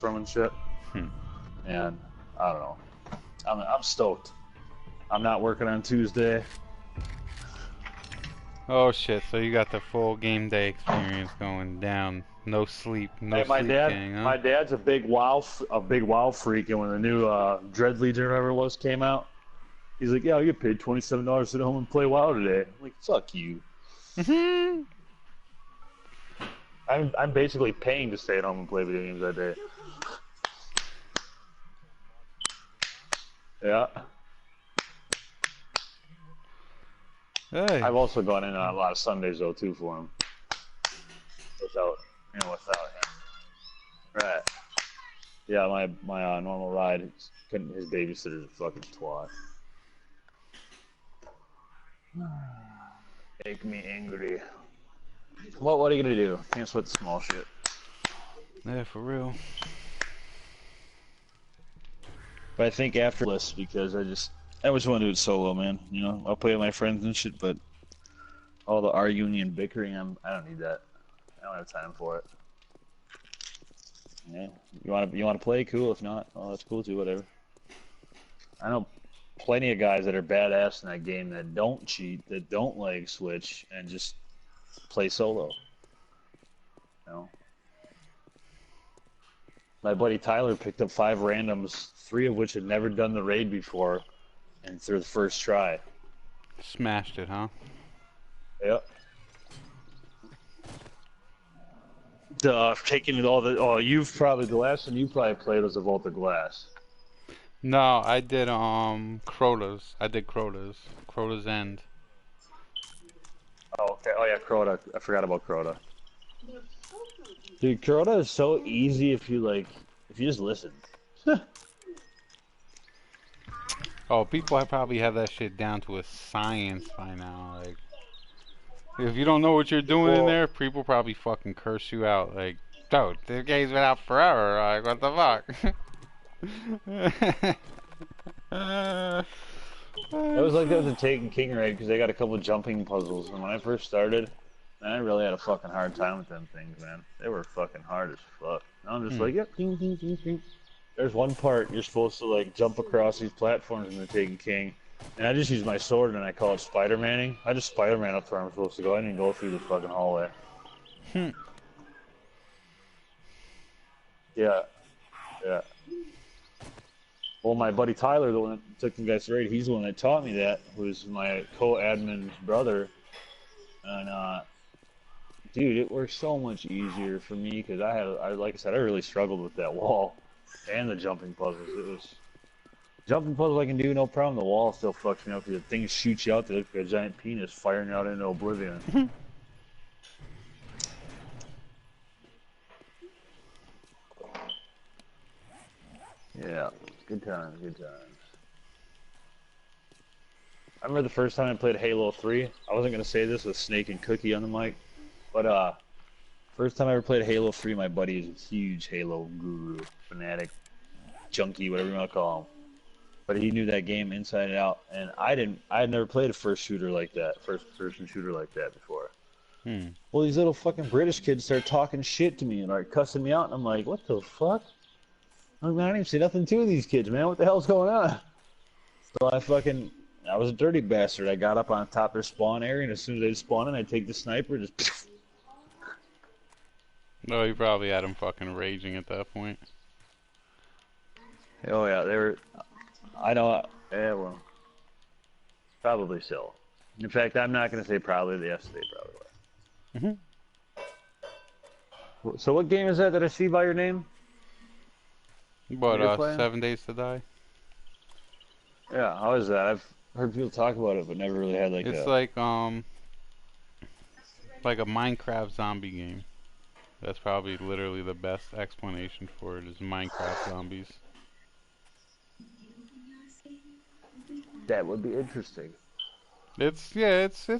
from and shit. Hmm. And I don't know. I'm stoked. I'm not working on Tuesday. Oh shit, so you got the full game day experience going down. No sleep, no Hey, sleep gang, huh? my dad's a big WoW freak, and when the new Dread Legion or whatever it was came out, he's like, "Yeah, I'll get paid $27 to sit home and play WoW today." I'm like, "Fuck you." I'm basically paying to stay at home and play video games that day. Yeah. Hey. I've also gone in on a lot of Sundays though too for him. Without him. Right. Yeah, my normal ride. His babysitter's a fucking twat. Make me angry. What are you gonna do? Can't sweat the small shit. Yeah, for real. But I think after this, because I just want to do it solo, man. You know, I'll play with my friends and shit, but all the R-Union bickering, I don't need that. I don't have time for it. Yeah, you want to play? Cool. If not, oh, that's cool too. Whatever. I know plenty of guys that are badass in that game that don't cheat, that don't lag switch, and just play solo. You know. My buddy Tyler picked up 5 randoms, 3 of which had never done the raid before, and through the first try. Smashed it, huh? Yep. Taking it all the. Oh, the last one you probably played was a Vault of Glass. No, I did Crota's. I did Crota's. Crota's End. Oh, okay. Oh yeah, Crota. I forgot about Crota. Dude, Crota is so easy if you just listen. Oh, people probably have that shit down to a science by now. Like, if you don't know what you're doing in there, people probably fucking curse you out. Like, dude, this game's been out forever. Like, what the fuck? It was like that was a Taken King raid because they got a couple of jumping puzzles, and when I first started, man, I really had a fucking hard time with them things, man. They were fucking hard as fuck. And I'm just like, yep, ding, ding, ding, ding. There's one part you're supposed to like jump across these platforms in the Taken King, and I just use my sword and I call it Spider-Manning. I just Spider-Man up to where I'm supposed to go. I didn't go through the fucking hallway. Yeah, yeah. Well, my buddy Tyler, the one that took the guy's raid, he's the one that taught me that, who's my co-admin's brother. And, dude, it works so much easier for me because like I said, I really struggled with that wall and the jumping puzzles. Jumping puzzles I can do, no problem. The wall still fucks me up because the thing shoots you out there like a giant penis firing out into oblivion. Yeah, good times, good times. I remember the first time I played Halo 3. I wasn't going to say this with Snake and Cookie on the mic, but first time I ever played Halo 3, my buddy is a huge Halo guru, fanatic, junkie, whatever you want to call him. But he knew that game inside and out, and I had never played a first person shooter like that before. Well, these little fucking British kids start talking shit to me and like cussing me out, and I'm like, what the fuck? I'm like, man, I didn't even say nothing to these kids, man. What the hell's going on? So I was a dirty bastard. I got up on top of their spawn area, and as soon as they spawn in, I take the sniper, just. No, you probably had them fucking raging at that point. Oh yeah, they were. I know. Yeah, well, probably so. In fact, I'm not gonna say probably. Yes, they probably were. So what game is that I see by your name? What, 7 Days to Die? Yeah, how is that? I've heard people talk about it, but never really had like it's like a Minecraft zombie game. That's probably literally the best explanation for it is Minecraft zombies. That would be interesting. It's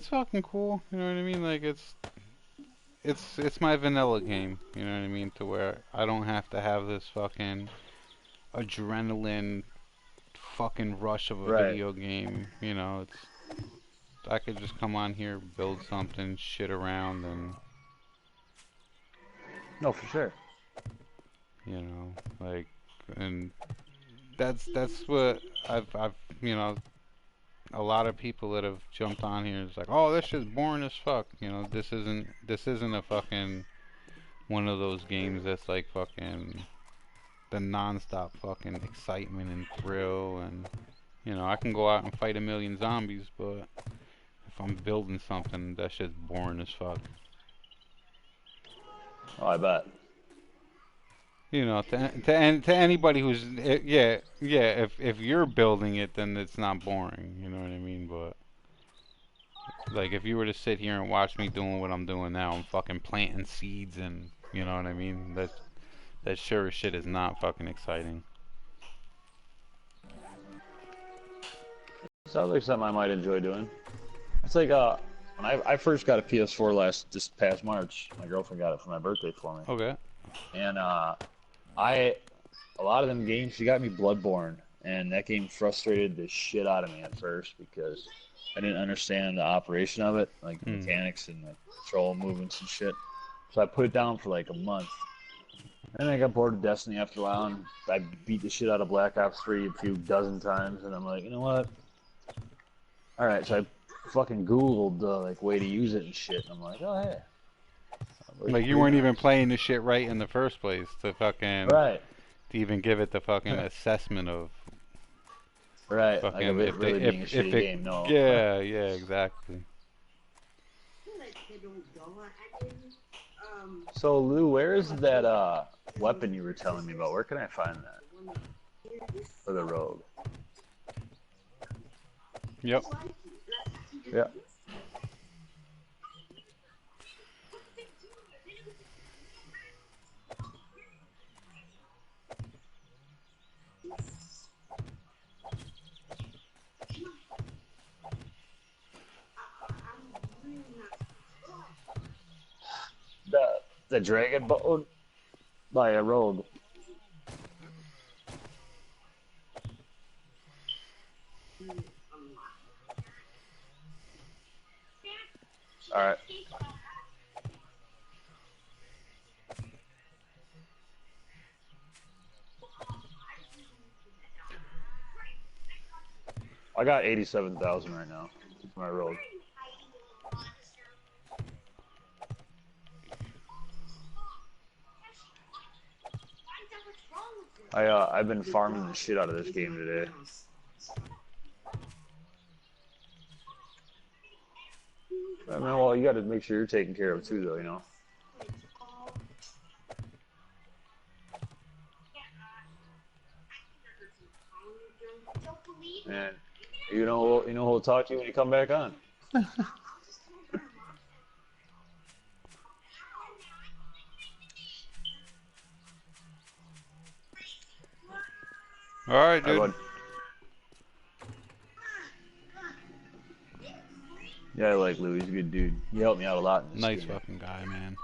fucking cool. You know what I mean? Like it's my vanilla game. You know what I mean? To where I don't have to have this fucking adrenaline fucking rush of a video game. You know, I could just come on here, build something, shit around, and no, for sure. You know, like, and that's what I've you know, a lot of people that have jumped on here is like, oh, this shit's boring as fuck. You know, this isn't a fucking one of those games that's like fucking the non-stop fucking excitement and thrill. And you know, I can go out and fight a million zombies, but if I'm building something, that shit's boring as fuck. Oh, I bet. You know, to anybody who's yeah, if you're building it, then it's not boring. You know what I mean? But like, if you were to sit here and watch me doing what I'm doing now, I'm fucking planting seeds, and you know what I mean. That sure as shit is not fucking exciting. Sounds like something I might enjoy doing. It's like when I first got a PS4 this past March. My girlfriend got it for my birthday for me, Okay. and I a lot of them games she got me Bloodborne, and that game frustrated the shit out of me at first because I didn't understand the operation of it, like the Hmm. mechanics and the control movements and shit. So I put it down for like a month. And I got bored of Destiny after a while, and I beat the shit out of Black Ops 3 a few dozen times, and I'm like, you know what? Alright, so I fucking Googled the like way to use it and shit, and I'm like, oh hey, that works Like you pretty weren't even nice. playing the shit right in the first place Right, to even give it the fucking assessment of right, like of fucking it really being a if shitty it game. No. yeah exactly. So Lou, where is that weapon you were telling me about? Where can I find that for the rogue? Yep. Yeah. The dragon boat by a rogue. All right. I got 87,000 right now for my rogue. I've been farming the shit out of this game today. I mean, well, you got to make sure you're taken care of too, though. You know. And you know who'll talk to you when you come back on. All right, All right, dude. bud. Yeah, I like Lou. He's a good dude. He helped me out a lot in this Nice game. fucking guy, man.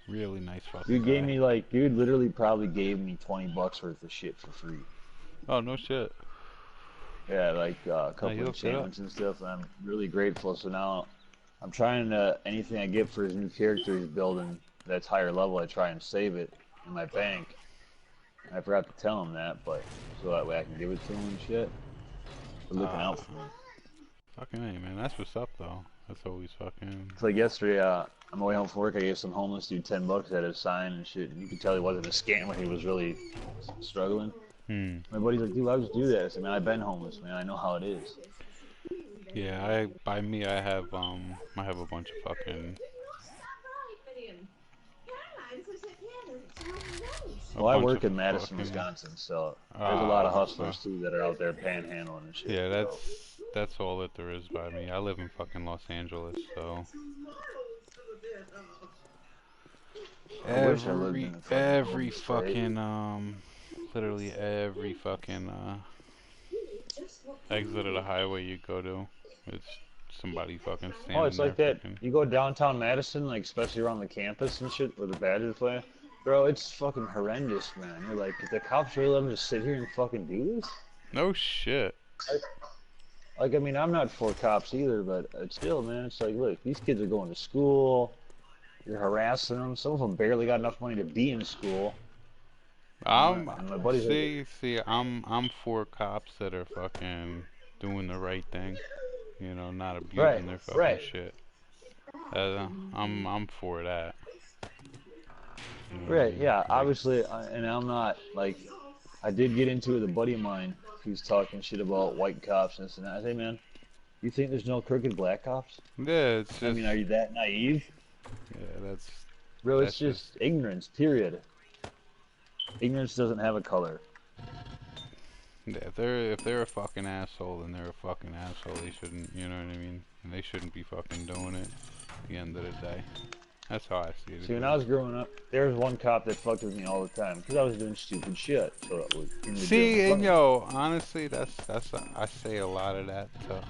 Really nice fucking Dude gave guy. me like, dude literally probably gave me 20 bucks worth of shit for free. Oh no shit. Yeah, like a No, he couple hooked it up. enchantments and stuff. And I'm really grateful. So now I'm trying to anything I get for his new character he's building that's higher level. I try and save it in my bank. I forgot to tell him that, but so that way I can give it to him and shit. They're looking Ah, out for me. fucking hey, man. That's what's up though. That's always fucking. It's like yesterday, on my way home from work, I gave some homeless dude 10 bucks at his sign and shit, and you could tell he wasn't a scammer. He was really struggling. Hmm. My buddy's like, dude, why would you do that? I said, man, I've been homeless, man. I know how it is. Yeah, by me I have a bunch of fucking a Well, I bunch work of in Madison, fucking Wisconsin, so there's a lot of ah hustlers too that are out there panhandling and shit. yeah, So that's all that there is by me. I live in fucking Los Angeles, so I wish I lived in a fucking every homeless state. fucking literally every fucking exit of the highway you go to, it's somebody fucking Oh, it's standing there like that. fucking. You go downtown Madison, like especially around the campus and shit where the Badgers play. Bro, it's fucking horrendous, man. You're like, the cops really let them just sit here and fucking do this? No shit. Like, I mean, I'm not for cops either, but still, man, it's like, look, these kids are going to school. You're harassing them. Some of them barely got enough money to be in school. I'm And my buddy's like, I'm for cops that are fucking doing the right thing, you know, not right, abusing their fucking right, shit. I'm for that. You know what I right. mean? Yeah, Like, obviously, and I'm not like I did get into it with a buddy of mine who's talking shit about white cops and this and that. I say, man, you think there's no crooked black cops? yeah, it's I just mean, are you that naive? yeah, Bro, it's that's just just ignorance, period. Ignorance doesn't have a color. yeah. If they're a fucking asshole, then they're a fucking asshole. They shouldn't, you know what I mean? And they shouldn't be fucking doing it. At the end of the day, that's how I see it, See, at when I least. was growing up, there was one cop that fucked with me all the time because I was doing stupid shit. So he would get in See, front and of me. yo, honestly, I say a lot of that to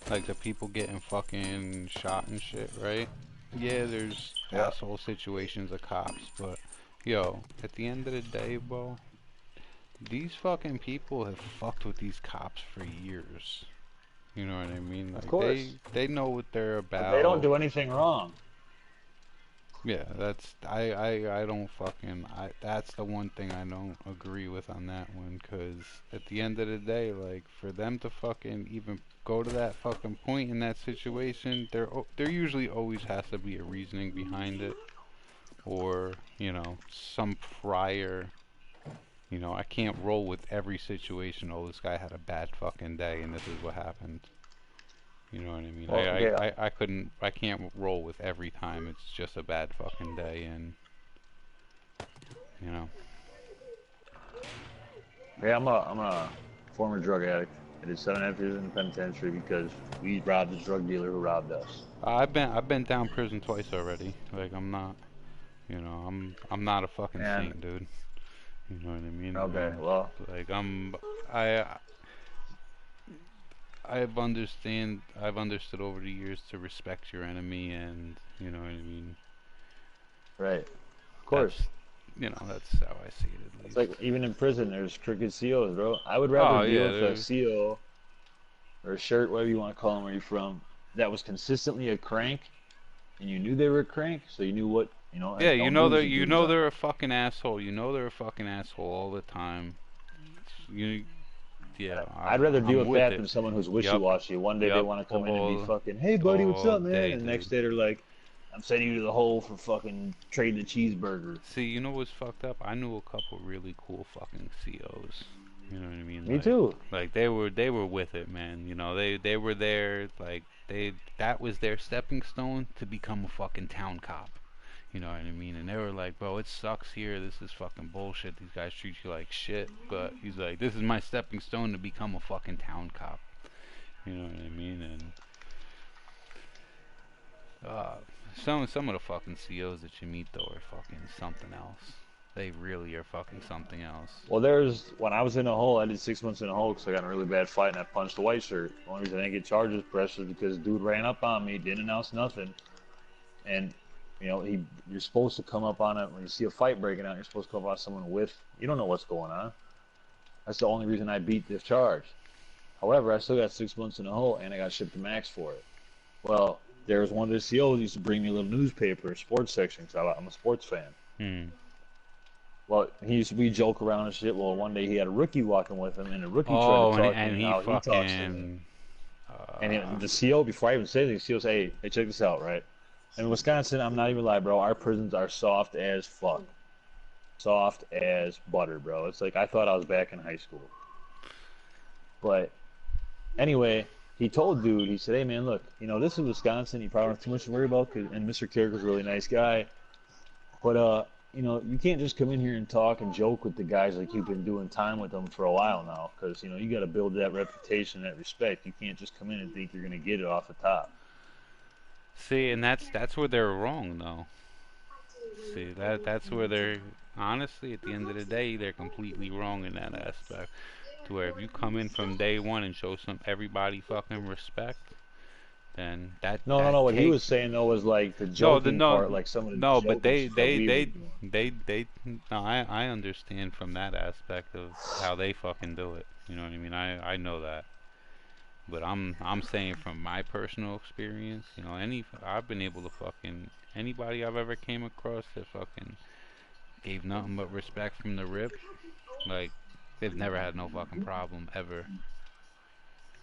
like the people getting fucking shot and shit, right? Yeah, there's Yeah, asshole situations of cops, but yo, at the end of the day, bro, these fucking people have fucked with these cops for years. You know what I mean? of Like course. they know what they're But they don't about. do anything wrong. Yeah, that's I don't fucking that's the one thing I don't agree with on that one, 'cause at the end of the day, like for them to fucking even go to that fucking point in that situation, there usually always has to be a reasoning behind it, or you know some prior. You know, I can't roll with every situation. Oh, this guy had a bad fucking day, and this is what happened. You know what I mean? Well, okay, I can't roll with every time it's just a bad fucking day, and you know. yeah, I'm a former drug addict. I did 7.5 years in the penitentiary because we robbed a drug dealer who robbed us. I've been down prison twice already. Like I'm not, you know, I'm not a fucking And saint, dude. You know what I mean? okay, well, Like I I've understood over the years to respect your enemy, and you know what I mean. right, of course. That's that's how I see it, at It's least. like even in prison, there's crooked COs, bro. I would rather Oh deal yeah, with a there's CO or a shirt, whatever you want to call them, where you're from, that was consistently a crank, and you knew they were a crank, so you knew what, yeah, hey, don't do what you you do to know them. they're a fucking asshole. You know they're a fucking asshole all the time. You yeah, I'd rather deal I'm with with that it. than someone who's Yup, wishy-washy. One day they yup, want to come in and be all fucking, hey buddy, what's all up, man? day, And the next dude. day they're like, I'm sending you to the hole for fucking trading a cheeseburger. See, you know what's fucked up? I knew a couple really cool fucking COs. You know what I mean? Me too. Like they were with it, man. You know, they were there like they that was their stepping stone to become a fucking town cop. You know what I mean? And they were like, bro, it sucks here. This is fucking bullshit. These guys treat you like shit. But he's like, this is my stepping stone to become a fucking town cop. You know what I mean? And uh, some of the fucking COs that you meet though are fucking something else. They really are fucking something else. Well, when I was in a hole, I did 6 months in a hole because I got in a really bad fight and I punched a white shirt. The only reason I didn't get charges pressed is because dude ran up on me, didn't announce nothing, and you're supposed to come up on it when you see a fight breaking out. You're supposed to come up on someone with you don't know what's going on. That's the only reason I beat this charge. However, I still got 6 months in a hole and I got shipped to max for it. Well, there was one of the COs used to bring me a little newspaper, sports section, because I'm a sports fan. Hmm. Well, we joke around and shit. Well, one day he had a rookie walking with him, and the rookie tried to Oh, talk to and me he how he talks to me. fucking And uh the CO, before I even say anything, the CO said, hey, check this out, right? In Wisconsin, I'm not even lying, bro. Our prisons are soft as fuck, soft as butter, bro. It's like I thought I was back in high school. But anyway, he told dude, he said, hey man, look, this is Wisconsin. You probably don't have too much to worry about. And Mr. Carricker's a really nice guy. But you can't just come in here and talk and joke with the guys like you've been doing time with them for a while now, because you got to build that reputation, that respect. You can't just come in and think you're gonna get it off the top. see, and that's where they're wrong though. See, that's where they're honestly at the end of the day they're completely wrong in that aspect. To where if you come in from day one and show some everybody fucking respect, then No, no, that no. What he was takes saying though was like the no joking part, like some of the no, but joking shit that we were doing. they no, I understand from that aspect of how they fucking do it. You know what I mean? I know that. But I'm saying from my personal experience, I've been able to fucking anybody I've ever came across that fucking gave nothing but respect from the rip. Like, they've never had no fucking problem ever.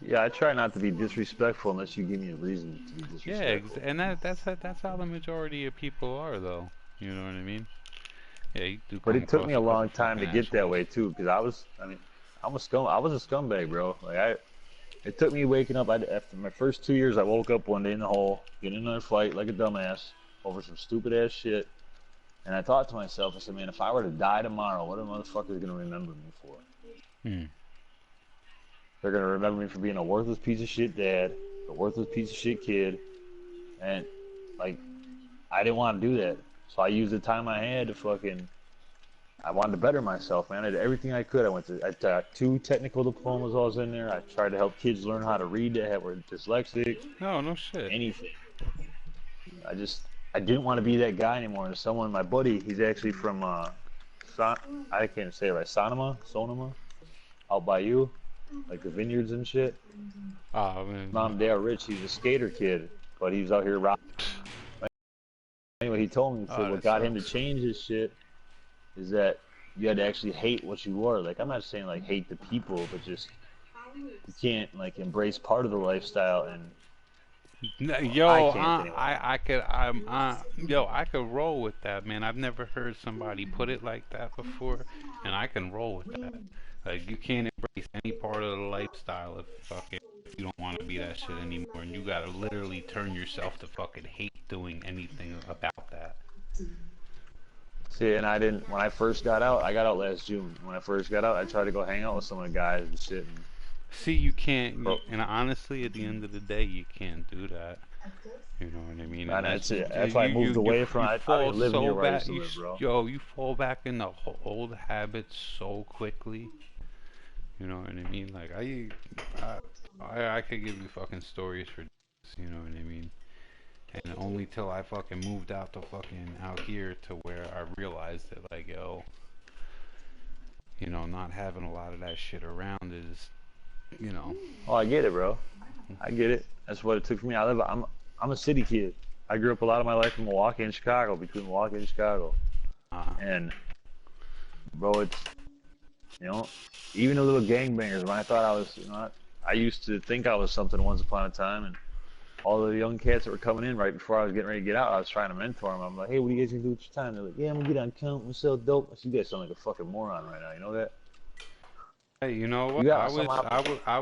Yeah, I try not to be disrespectful unless you give me a reason to be Yeah, disrespectful. and that's how the majority of people are, though. You know what I mean? Yeah, you do But come it took me across a a couple long time fucking to get that assholes. way too, because I mean, I was a scumbag, bro. It took me waking up. After my first 2 years, I woke up one day in the hole, getting in another fight like a dumbass over some stupid ass shit. And I thought to myself, I said, man, if I were to die tomorrow, what are motherfuckers gonna remember me for? Hmm. They're gonna remember me for being a worthless piece of shit dad, a worthless piece of shit kid, and like I didn't want to do that. So I used the time I had to fucking. I wanted to better myself, man. I did everything I could. I got 2 technical diplomas while I was in there. I tried to help kids learn how to read that were dyslexic, No, no shit. anything. I didn't want to be that guy anymore. And someone, my buddy, he's actually from I can't say it right, Sonoma, out by you, like the vineyards and shit. Oh His man. mom and dad are rich. He's a skater kid, but he was out here robbing. Anyway, he told me, he said Oh, what that got him to sucks. change his shit is that you had to actually hate what you were. Like, I'm not saying like hate the people, but just you can't like embrace part of the lifestyle. And well, I Yo, can't anyway. I could roll with that, man. I've never heard somebody put it like that before, and I can roll with that. Like, you can't embrace any part of the lifestyle if you don't want to be that shit anymore, and you gotta literally turn yourself to fucking hate doing anything about that. See, and I didn't when I first got out. I got out last June. When I first got out, I tried to go hang out with some of the guys and shit. And See, you can't, bro, and honestly, at the end of the day, you can't do that. You know what I mean? And and that's that's it. you That's why I moved away from. you I don't fall even live near so where I back. used to live, bro. You fall back in the old habits so quickly. You know what I mean? Like I could give you fucking stories for days, you know what I mean? And only till I fucking moved out to fucking out here to where I realized that, like, yo, you know, not having a lot of that shit around is, you know. Oh, I get it, bro. I get it. That's what it took for me. I'm a city kid. I grew up a lot of my life in Milwaukee and Chicago, between Milwaukee and Chicago. Uh, And bro, it's you know, even the little gangbangers. When I thought I was, I used to think I was something once upon a time, and all the young cats that were coming in right before I was getting ready to get out, I was trying to mentor them. I'm like, hey, what are you guys gonna do with your time? They're like, yeah, I'm gonna get on count and sell dope. I said, you guys sound like a fucking moron right now. You know that? Hey, you know You what? got some I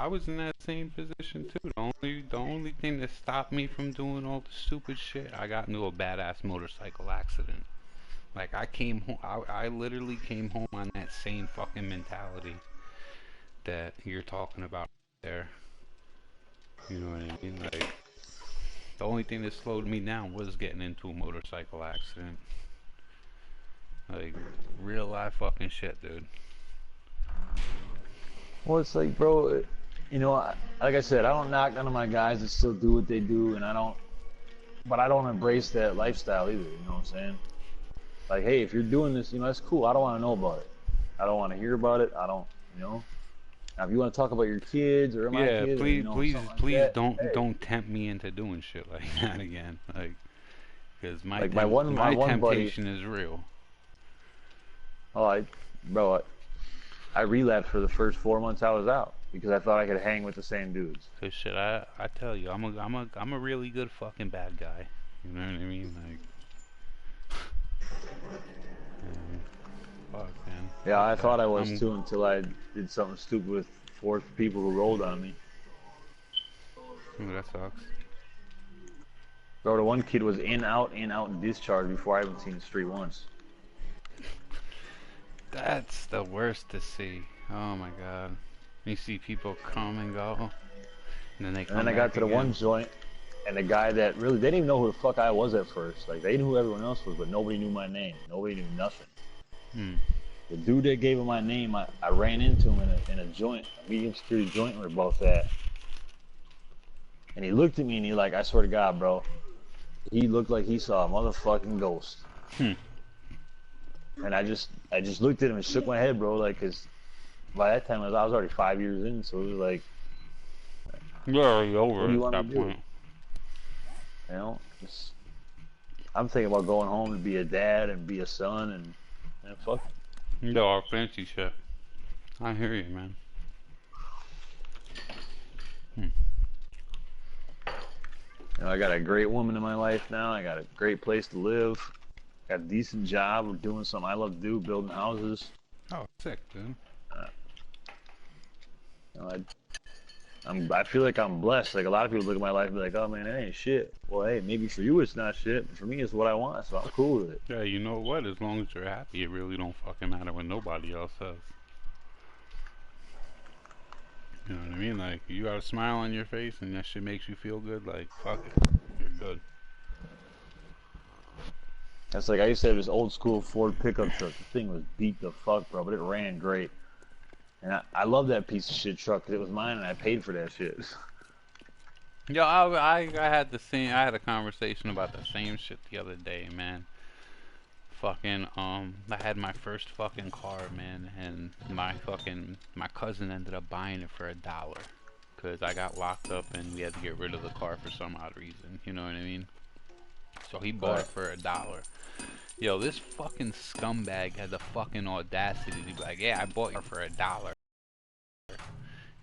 was in that same position too. The only thing that stopped me from doing all the stupid shit, I got into a badass motorcycle accident. Like, I came home, I literally came home on that same fucking mentality that you're talking about there. You know what I mean? Like, the only thing that slowed me down was getting into a motorcycle accident. Like, real life fucking shit, dude. Well, it's like, bro, like I said, I don't knock none of my guys that still do what they do, and but I don't embrace that lifestyle either. You know what I'm saying? Like, hey, if you're doing this, that's cool. I don't want to know about it. I don't want to hear about it. I don't, you know. Now, if you want to talk about your kids or my Yeah, kids or something like please that, hey, don't tempt me into doing shit like that again. Like, because like my my one buddy. temptation is real. Oh, bro, I relapsed for the first 4 months I was out because I thought I could hang with the same dudes. Cause shit, I tell you, I'm a really good fucking bad guy. You know what I mean? Like, um, fuck, man, Yeah, fuck I that. thought I was too until I did something stupid with 4 people who rolled on me. Ooh, that sucks. Bro, the one kid was in, out, and discharged before I even seen the street once. That's the worst to see. Oh my god. You see people come and go, and then they And then come I got back to the one again. joint, and the guy that really, they didn't even know who the fuck I was at first. Like, they knew who everyone else was, but nobody knew my name. Nobody knew nothing. Hmm. The dude that gave him my name, I ran into him in a joint, a medium security joint we were both at. And he looked at me and he like, I swear to God, bro, he looked like he saw a motherfucking ghost. Hmm. And I just looked at him and shook my head, bro, like, cause by that time I was already 5 years in, so it was like, You're already what over do you at want me that to do? point. You know, just, I'm thinking about going home to be a dad and be a son and fuck. No, our fancy shit. I hear you, man. Hmm. You know, I got a great woman in my life now. I got a great place to live. Got a decent job. We're doing something I love to do, building houses. Oh, sick, dude. Uh, you know, I feel like I'm blessed. Like a lot of people look at my life and be like, "Oh man, that ain't shit." Well, hey, maybe for you it's not shit, but for me it's what I want, so I'm cool with it. Yeah, you know what? As long as you're happy, it really don't fucking matter what nobody else says. You know what I mean? Like, you got a smile on your face and that shit makes you feel good, like, fuck it. You're good. That's like I used to have this old school Ford pickup truck. The thing was beat the fuck, bro, but it ran great. And I love that piece of shit truck 'cause it was mine and I paid for that shit. Yo, I had the same, I had a conversation about the same shit the other day, man. Fucking, I had my first fucking car, man, and my cousin ended up buying it for $1. Cause I got locked up and we had to get rid of the car for some odd reason, you know what I mean? So he bought it for $1. Yo, this fucking scumbag had the fucking audacity to be like, yeah, I bought it for $1.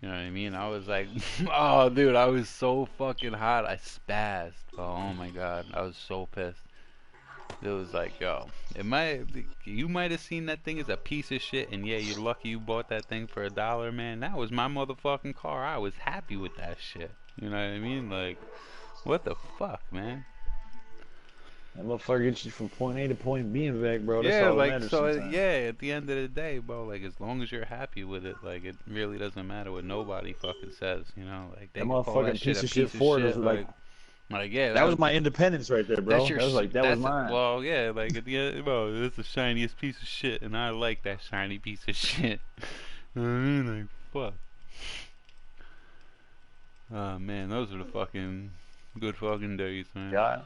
You know what I mean? I was like, oh, dude, I was so fucking hot. I spazzed. Oh my god, I was so pissed. It was like, yo, you might have seen that thing as a piece of shit, and yeah, you're lucky you bought that thing for $1, man. That was my motherfucking car. I was happy with that shit. You know what I mean? Like, what the fuck, man? That motherfucker gets you from point A to point B and back, bro. That's Yeah, all that like, matters so, sometimes. yeah, at the end of the day, bro, like, as long as you're happy with it, like, it really doesn't matter what nobody fucking says, you know? Like, they That can call that motherfucking shit piece a of shit piece of Ford was shit, like, yeah, that was my independence right there, that's bro. your, That was like that was mine. well, yeah, like, at the end, bro, it's the shiniest piece of shit, and I like that shiny piece of shit. You know what I mean? Like, fuck. Oh, man, those are the fucking good fucking days, man. Yeah,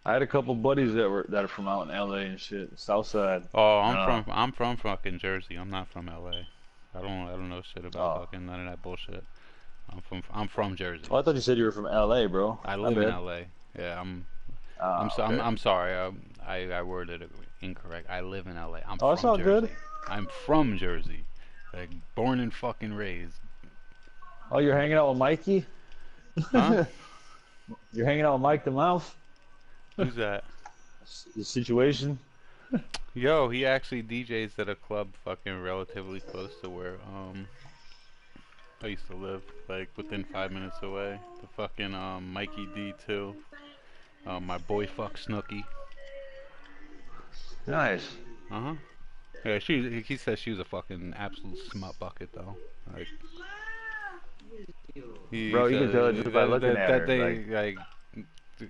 I had a couple buddies that are from out in LA and shit, South Side. Oh, Uh, I'm from fucking Jersey. I'm not from LA. I don't know shit about oh, fucking none of that bullshit. I'm from Jersey. oh, I thought you said you were from LA, bro. I My live in bad. LA. Yeah, Okay. I'm sorry. I worded it incorrect. I live in LA. I'm Oh, it's from all good. Jersey. I'm from Jersey. Like, born and fucking raised. Oh, you're hanging out with Mikey? Huh? You're hanging out with Mike the Mouth? Who's that? The situation? Yo, he actually DJs at a club fucking relatively close to where I used to live, like within 5 minutes away. The fucking Mikey D too. My boy fuck Snooky. Nice. Uh huh. Yeah, he said she was a fucking absolute smut bucket though. Like, he Bro, you said can tell it just by looking at that her. Like, they like,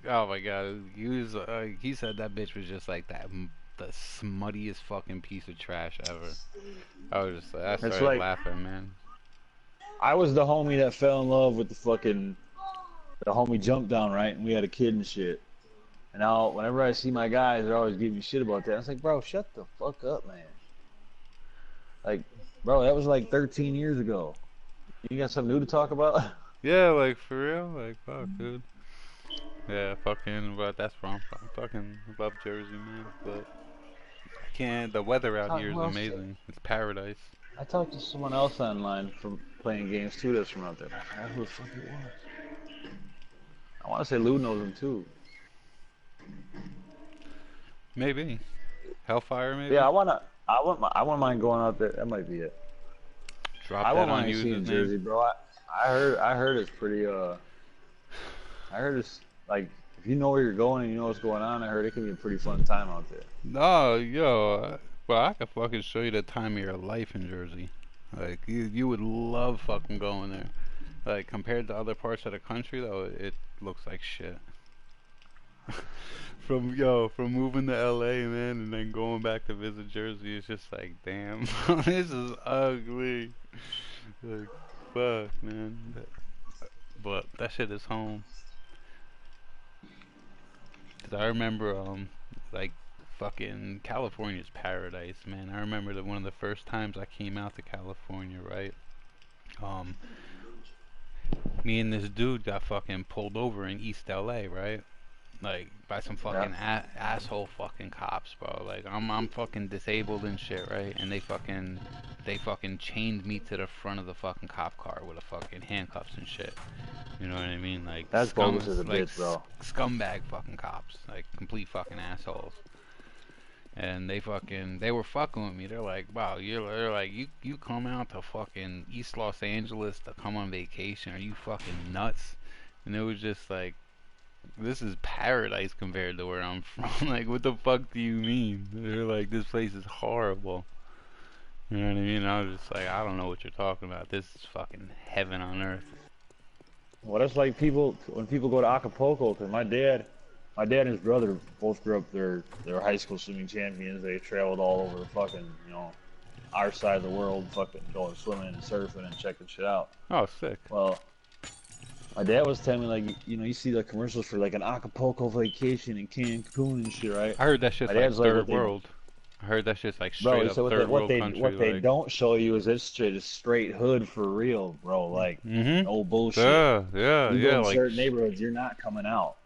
oh my god, he said that bitch was just like the smuttiest fucking piece of trash ever. I was just like, I it's started like laughing, man. I was the homie that fell in love with the homie jump down, right? And we had a kid and shit. And now, whenever I see my guys, they're always giving me shit about that. I was like, bro, shut the fuck up, man. Like, bro, that was like 13 years ago. You got something new to talk about? Yeah, like for real, like fuck, dude. Yeah, fucking, but that's wrong. I fucking love Jersey, man. But I can't. The weather out here is Who else? amazing. It's paradise. I talked to someone else online from playing games too that's from out there. I forgot who the fuck it was. I want to say Lou knows him too. Maybe Hellfire, Yeah, maybe. I wouldn't mind going out there. That might be it. Drop I that wouldn't on mind you, seeing his name. Jersey, bro. I heard it's pretty I heard it's like if you know where you're going and you know what's going on, I heard it can be a pretty fun time out there. No, yo, well, I could fucking show you the time of your life in Jersey. Like you would love fucking going there. Like compared to other parts of the country, though, it looks like shit. From moving to LA, man, and then going back to visit Jersey, it's just like, damn, this is ugly. Like, fuck, man. But that shit is home. 'Cause I remember, like, fucking California's paradise, man. I remember that one of the first times I came out to California, right? Um, Me and this dude got fucking pulled over in East LA, right? like by some Yeah. fucking asshole fucking cops, bro. Like I'm fucking disabled and shit, right? And they fucking chained me to the front of the fucking cop car with a fucking handcuffs and shit. You know what I mean? Like That's bogus as a like bitch, bro. scumbag fucking cops, like complete fucking assholes. And they were fucking with me. They're like, wow, they're like, you come out to fucking East Los Angeles to come on vacation? Are you fucking nuts? And it was just like, this is paradise compared to where I'm from. Like, what the fuck do you mean? They're like, this place is horrible. You know what I mean? I was just like, I don't know what you're talking about. This is fucking heaven on earth. Well, that's like people when people go to Acapulco. Cause my dad and his brother both grew up. They're high school swimming champions. They traveled all over the fucking our side of the world, fucking going swimming and surfing and checking shit out. Oh, sick. Well, my dad was telling me like you see the commercials for like an Acapulco vacation in Cancun and shit, right? I heard that shit's My like dad's like, third world. I heard that shit's like bro, straight he up said third world country. what they Like, don't show you is it's straight hood for real, bro. Like no bullshit. You go in like certain neighborhoods, you're not coming out.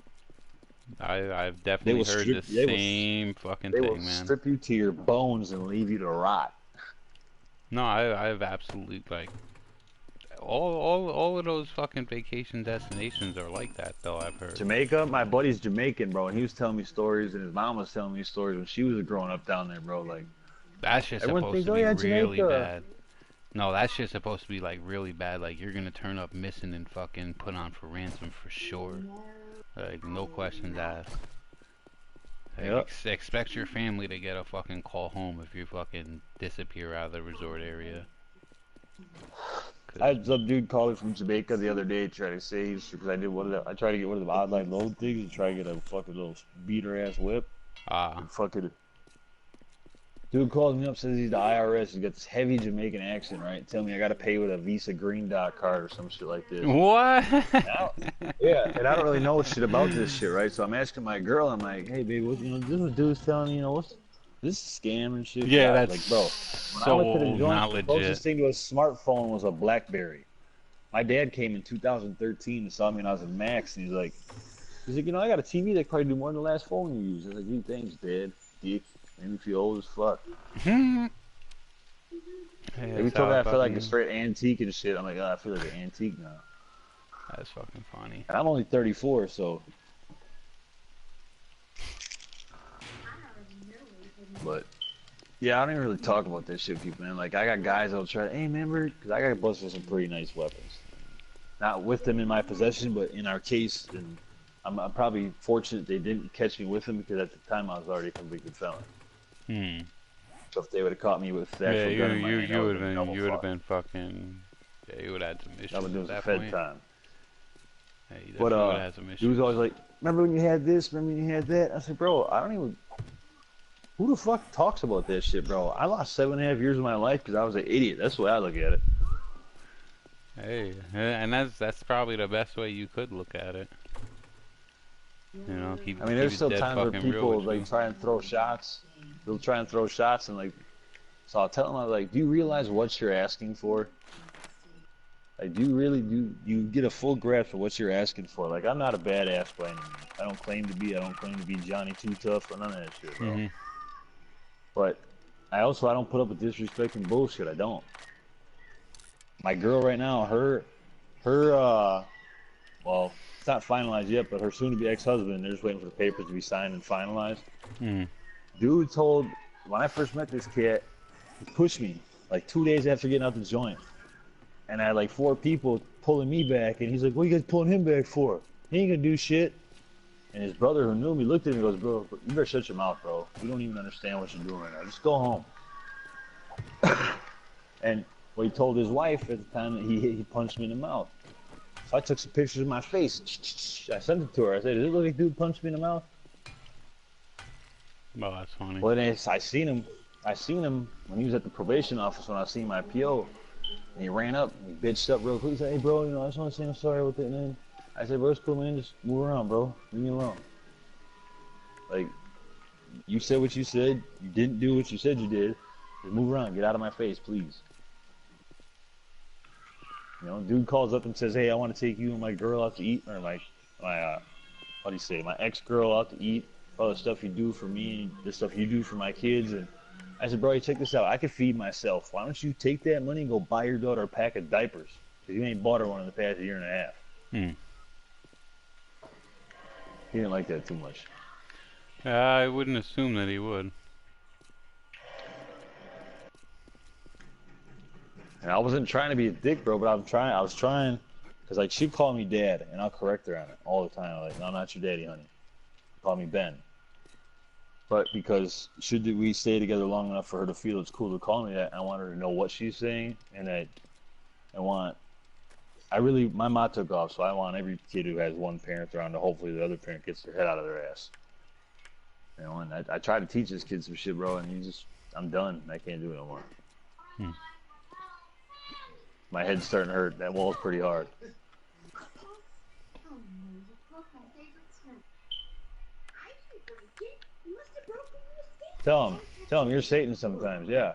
I've definitely heard the same fucking They thing, will man. strip you to your bones and leave you to rot. No, I've absolutely like all of those fucking vacation destinations are like that though. I've heard. Jamaica, my buddy's Jamaican, bro, and he was telling me stories, and his mom was telling me stories when she was growing up down there, bro. Like That shit's everyone supposed thinks, to oh be yeah, really Jamaica. bad. No, that shit's supposed to be like really bad. Like you're gonna turn up missing and fucking put on for ransom for sure. Like no questions asked. Like, Yep. expect your family to get a fucking call home if you fucking disappear out of the resort area. I had some dude call me from Jamaica the other day trying to say because I tried to get one of the online loan things and try to get a fucking little beater ass whip. And fucking dude calls me up, says he's the IRS. He's got this heavy Jamaican accent, right? Tell me I got to pay with a Visa Green Dot card or some shit like this. What? Yeah, and I don't really know shit about this shit, right? So I'm asking my girl, I'm like, hey, baby, this is dude's telling me, what's this scam and shit? Yeah, I was that's like, bro, when I went to the joint, not the legit. closest thing to a smartphone was a BlackBerry. My dad came in 2013 and saw me when I was at Max, and he's like, I got a TV that probably do more than the last phone you used. I was like, gee, thanks, Dad. Dick. Made me feel old as fuck. Every time I feel like a straight antique and shit, I'm like, I feel like an antique now. That's fucking funny. And I'm only 34, so. But yeah, I don't even really talk about this shit with people, man. Like I got guys that'll try to, hey, remember? Because I got busted some pretty nice weapons. Not with them in my possession, but in our case, and I'm probably fortunate they didn't catch me with them because at the time I was already a convicted felon. So if they would have caught me with the actual gun in my hand, you would have been fucking. Yeah, you would have had some issues. I would do at that Fed point. time. Yeah, you But definitely would have had some issues. he was always like, remember when you had this? Remember when you had that? I said, bro, I don't even. Who the fuck talks about that shit, bro? I lost 7.5 years of my life because I was an idiot. That's the way I look at it. Hey, and that's probably the best way you could look at it. You know, I mean, there's still times where people like try and throw shots. They'll try and throw shots and like. So I'll tell them, I was like, do you realize what you're asking for? Like, do you get a full grasp of what you're asking for? Like, I'm not a badass by any means. I don't claim to be. I don't claim to be Johnny Too Tough or none of that shit, bro. But I don't put up with disrespect and bullshit. I don't. My girl right now, her, well, it's not finalized yet, but her soon-to-be ex-husband, they're just waiting for the papers to be signed and finalized. Dude told, when I first met this kid, he pushed me like 2 days after getting out the joint. And I had like 4 people pulling me back, and he's like, what are you guys pulling him back for? He ain't gonna do shit. And his brother who knew me looked at me and goes, bro, you better shut your mouth, bro. You don't even understand what you're doing right now. Just go home. And well, he told his wife at the time that he punched me in the mouth. So I took some pictures of my face. I sent it to her. I said, does it look like dude punched me in the mouth? Oh, that's funny. Well, then I seen him when he was at the probation office when I seen my PO. And he ran up and he bitched up real quick. He said, hey, bro, I just want to say I'm sorry with it, man. I said, bro, it's cool, man. Just move around, bro. Leave me alone. Like, you said what you said. You didn't do what you said you did. Just move around. Get out of my face, please. You know, dude calls up and says, hey, I want to take you and my girl out to eat, or my how do you say, my ex-girl out to eat, all the stuff you do for me, the stuff you do for my kids, and I said, bro, you check this out. I can feed myself. Why don't you take that money and go buy your daughter a pack of diapers? Because you ain't bought her one in the past year and a half. Hmm. He didn't like that too much. I wouldn't assume that he would. And I wasn't trying to be a dick, bro, but I was trying, because like she'd call me dad, and I'll correct her on it all the time. Like, no, I'm not your daddy, honey. Call me Ben. But because should we stay together long enough for her to feel it's cool to call me that, I want her to know what she's saying, and that my mom took off, so I want every kid who has one parent around to hopefully the other parent gets their head out of their ass. You know, and I try to teach this kid some shit, bro, and I'm done. I can't do it no more. Hmm. My head's starting to hurt. That wall's pretty hard. Tell him you're Satan sometimes, yeah.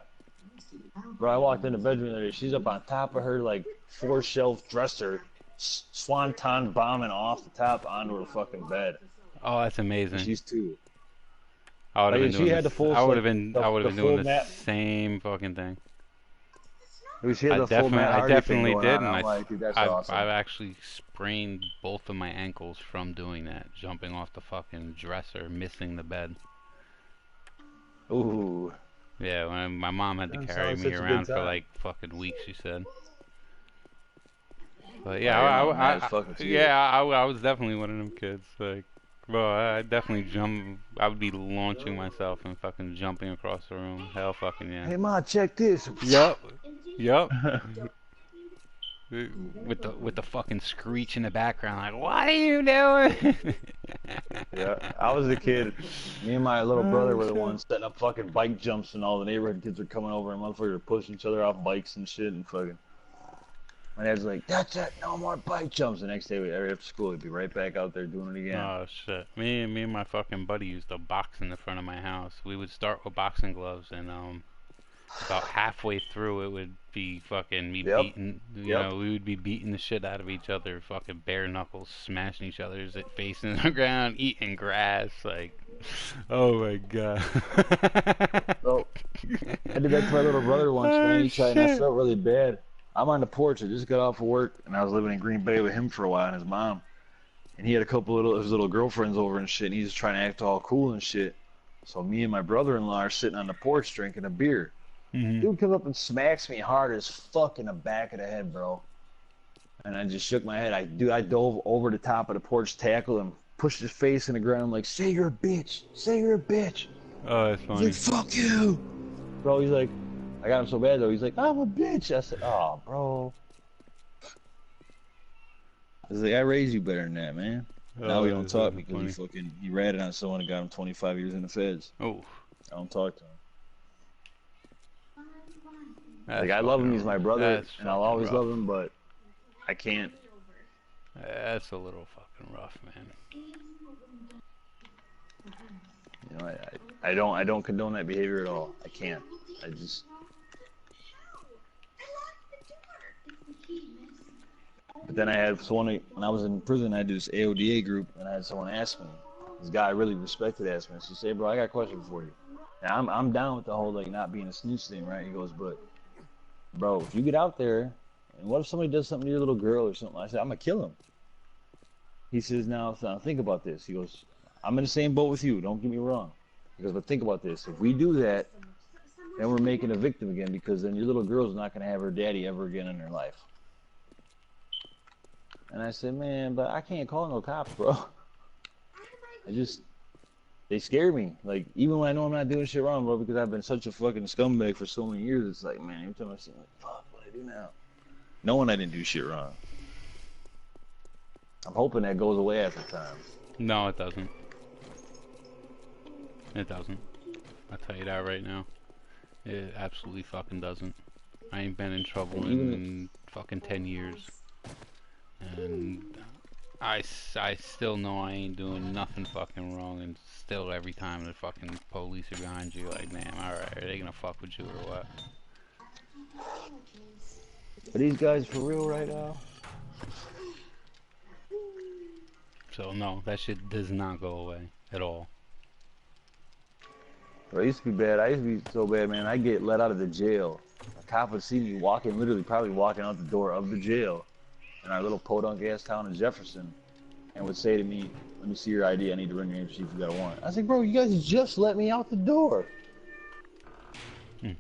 Bro, I walked in the bedroom the other day. She's up on top of her, like, 4-shelf dresser, swanton bombing off the top onto her fucking bed. Oh, that's amazing. And she's 2. I would have been doing had the full, I would have been doing the mat. same fucking thing. She had the full Matt Hardy I definitely thing did, going on. and I'm like, dude, that's I've awesome. actually sprained both of my ankles from doing that, jumping off the fucking dresser, missing the bed. Ooh. Yeah, when my mom had to That carry sounds me such a around good for time. like fucking weeks, she said. But Yeah, yeah, your mom mad as fuck with you. I was definitely one of them kids. Like, bro, I definitely I would be launching myself and fucking jumping across the room. Hell fucking yeah. Hey, Ma, check this. Yup. With the fucking screech in the background, like, what are you doing? Yeah, I was a kid. Me and my little brother were the ones setting up fucking bike jumps, and all the neighborhood kids were coming over, and motherfuckers were pushing each other off bikes and shit, and fucking. My dad's like, that's it, no more bike jumps. The next day, after school, we'd be right back out there doing it again. Oh shit! Me and my fucking buddy used to box in the front of my house. We would start with boxing gloves, and about halfway through, it would be fucking me beating. You know, we would be beating the shit out of each other, fucking bare knuckles, smashing each other's face in the ground, eating grass. Like, oh my god. So, I did that to my little brother once, man. He tried, and I felt really bad. I'm on the porch. I just got off of work, and I was living in Green Bay with him for a while and his mom. And he had a couple of his little girlfriends over and shit, and he's just trying to act all cool and shit. So me and my brother-in-law are sitting on the porch drinking a beer. Dude comes up and smacks me hard as fuck in the back of the head, bro. And I just shook my head. I dove over the top of the porch, tackled him, pushed his face in the ground. I'm like, say you're a bitch. Say you're a bitch. Oh, that's funny. He's like, fuck you. Bro, he's like, I got him so bad, though. He's like, I'm a bitch. I said, oh, bro. I was like, I raised you better than that, man. Now we don't talk because he ratted on someone and got him 25 years in the feds. Oh. I don't talk to him. Like, I love him, he's my brother, and I'll always love him, but I can't. That's a little fucking rough, man. You know, I don't condone that behavior at all. I can't. I just. But then I had someone, when I was in prison, I had this AODA group, and I had someone ask me, this guy I really respected asked me, she said, bro, I got a question for you. Now, I'm down with the whole, like, not being a snitch thing, right? He goes, but, bro, if you get out there, and what if somebody does something to your little girl or something? I said, I'm going to kill him. He says, now, think about this. He goes, I'm in the same boat with you, don't get me wrong. He goes, but think about this. If we do that, then we're making a victim again, because then your little girl's not going to have her daddy ever again in her life. And I said, man, but I can't call no cops, bro. They scare me. Like, even when I know I'm not doing shit wrong, bro, because I've been such a fucking scumbag for so many years, it's like, man, every time I see him, like, fuck, what do I do now? Knowing I didn't do shit wrong. I'm hoping that goes away after time. No, it doesn't. It doesn't. I'll tell you that right now. It absolutely fucking doesn't. I ain't been in trouble in fucking 10 years. And I still know I ain't doing nothing fucking wrong, and still every time the fucking police are behind you, like, man, alright, are they gonna fuck with you or what? Are these guys for real right now? So no, that shit does not go away at all. Bro, it used to be bad. I used to be so bad, man. I get let out of the jail. A cop would see me walking, literally probably walking out the door of the jail in our little podunk ass town in Jefferson, and would say to me, "Let me see your ID. I need to run your name, see if you got a warrant." I was like, "Bro, you guys just let me out the door." Hmm.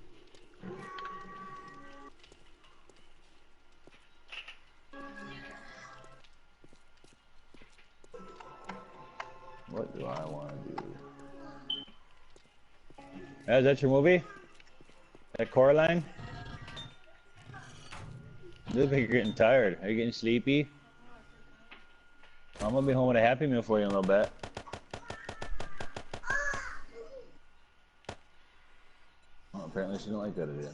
What do I want to do? Is that your movie? That Coraline? You look like you're getting tired. Are you getting sleepy? I'm gonna be home with a Happy Meal for you in a little bit. Oh, apparently she didn't like that idea.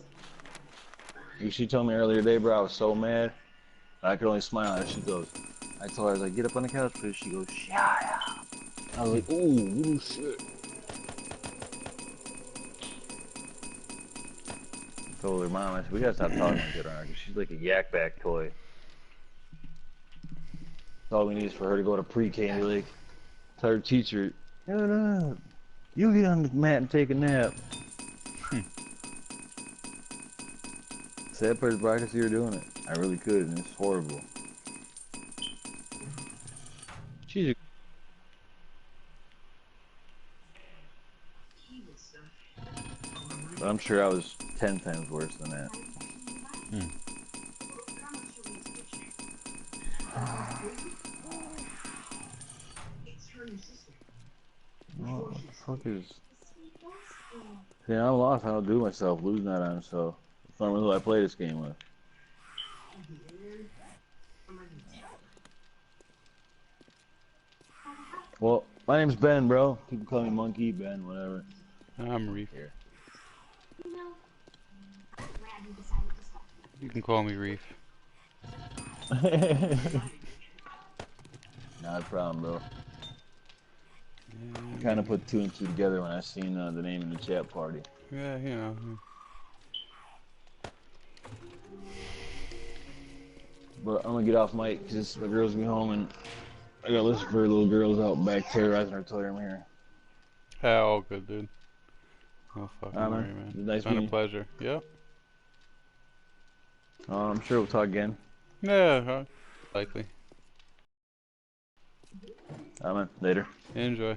She told me earlier today, bro, I was so mad. I could only smile at her. She goes, I told her, I was like, get up on the couch, please. She goes, shut up. I was like, ooh shit. I told her, Mom, I said, we gotta stop talking like that around her, because she's like a yak back toy. All we need is for her to go to pre-K and be like, tell her teacher, shut up. You get on the mat and take a nap. Sad part is, bro, I could see her doing it. I really could, and it's horrible. She's a... But I'm sure I was 10 times worse than that. What the fuck is... Yeah, I'm lost. I don't do myself. Losing that on, so... I don't know who I play this game with. Well, my name's Ben, bro. People call me Monkey, Ben, whatever. I'm Reef. Here. You can call me Reef. Not a problem, bro. Yeah, I kind of put 2 and 2 together when I seen the name in the chat party. yeah, you know. But I'm gonna get off mic because the girls will be home and I gotta listen for little girls out back terrorizing her till I'm here. Hey, all good, dude. No fucking Alright, worry, man. man. Nice It's been a meeting pleasure. Yep. you. I'm sure we'll talk again. Yeah, likely. Alright, man. Later. Enjoy.